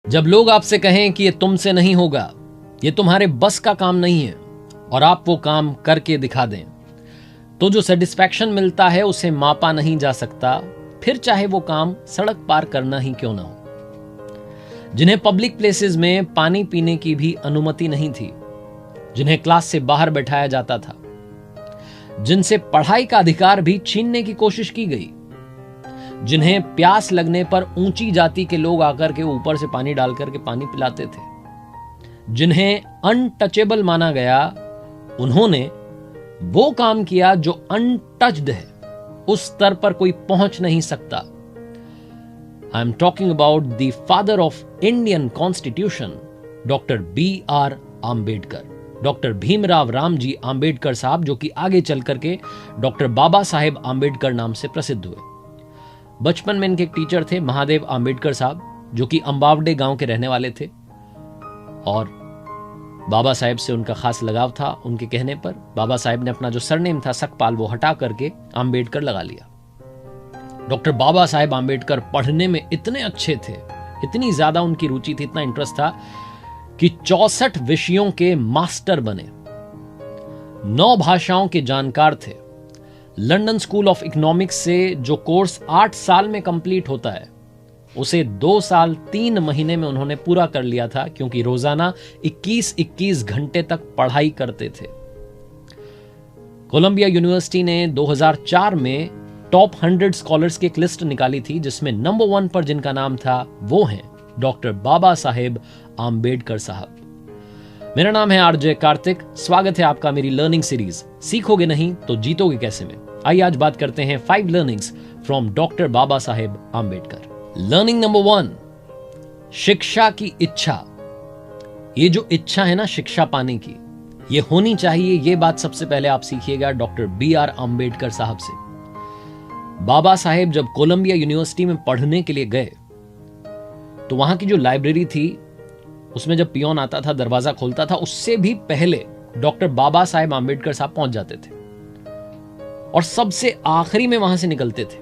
जब लोग आपसे कहें कि ये तुमसे नहीं होगा, ये तुम्हारे बस का काम नहीं है, और आप वो काम करके दिखा दें, तो जो सेटिस्फैक्शन मिलता है उसे मापा नहीं जा सकता, फिर चाहे वो काम सड़क पार करना ही क्यों ना हो। जिन्हें पब्लिक प्लेसेस में पानी पीने की भी अनुमति नहीं थी, जिन्हें क्लास से बाहर बैठाया जाता था, जिनसे पढ़ाई का अधिकार भी छीनने की कोशिश की गई, जिन्हें प्यास लगने पर ऊंची जाति के लोग आकर के ऊपर से पानी डालकर के पानी पिलाते थे, जिन्हें अनटचेबल माना गया, उन्होंने वो काम किया जो अनटच्ड है, उस स्तर पर कोई पहुंच नहीं सकता। I am talking about the father of Indian constitution, doctor B.R. Ambedkar, doctor Bhimrao Ramji Ambedkar साहब, जो कि आगे चल करके डॉक्टर बाबा साहेब आम्बेडकर नाम से प्रसिद्ध हुए। बचपन में इनके एक टीचर थे महादेव आम्बेडकर साहब, जो कि अंबावडे गांव के रहने वाले थे, और बाबा साहेब से उनका खास लगाव था। उनके कहने पर बाबा साहेब ने अपना जो सरनेम था सकपाल वो हटा करके आम्बेडकर लगा लिया। डॉक्टर बाबा साहेब आम्बेडकर पढ़ने में इतने अच्छे थे, इतनी ज्यादा उनकी रुचि थी, इतना इंटरेस्ट था कि 64 विषयों के मास्टर बने, 9 भाषाओं के जानकार थे। लंदन स्कूल ऑफ इकोनॉमिक्स से जो कोर्स 8 साल में कंप्लीट होता है, उसे 2 साल 3 महीने में उन्होंने पूरा कर लिया था, क्योंकि रोजाना 21-21 घंटे तक पढ़ाई करते थे। कोलंबिया यूनिवर्सिटी ने 2004 में टॉप 100 स्कॉलर्स की एक लिस्ट निकाली थी, जिसमें नंबर 1 पर जिनका नाम था वो हैं डॉक्टर बाबा साहेब आम्बेडकर साहब। मेरा नाम है आरजे कार्तिक। स्वागत है आपका मेरी लर्निंग सीरीज सीखोगे नहीं तो जीतोगे कैसे में। आइए आज बात करते हैं 5 learnings from doctor Baba Saheb Ambedkar. Learning number 1, शिक्षा की इच्छा। ये जो इच्छा है ना शिक्षा पाने की, ये होनी चाहिए। ये बात सबसे पहले आप सीखिएगा डॉक्टर B.R. आम्बेडकर साहब से। बाबा साहेब जब कोलंबिया यूनिवर्सिटी में पढ़ने के लिए गए, तो वहां की जो लाइब्रेरी थी, उसमें जब पियोन आता था, दरवाजा खोलता था, उससे भी पहले डॉक्टर बाबा साहेब आम्बेडकर साहब पहुंच जाते थे और सबसे आखिरी में वहां से निकलते थे।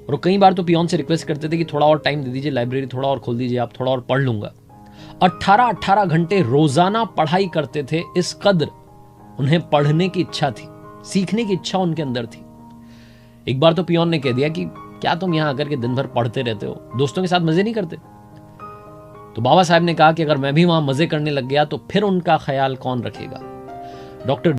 और कई बार तो पियोन से रिक्वेस्ट करते थे कि थोड़ा और टाइम दे दीजिए, लाइब्रेरी थोड़ा और खोल दीजिए, आप थोड़ा और पढ़ लूंगा। 18-18 घंटे रोजाना पढ़ाई करते थे। इस कदर उन्हें पढ़ने की इच्छा थी, सीखने की इच्छा उनके अंदर थी। एक बार तो पियोन ने कह दिया कि क्या तुम यहां आकर के दिन भर पढ़ते रहते हो, दोस्तों के साथ मजे नहीं करते? तो बाबा साहब ने कहा कि अगर मैं भी वहां मजे करने लग गया तो फिर उनका ख्याल कौन रखेगा। डॉक्टर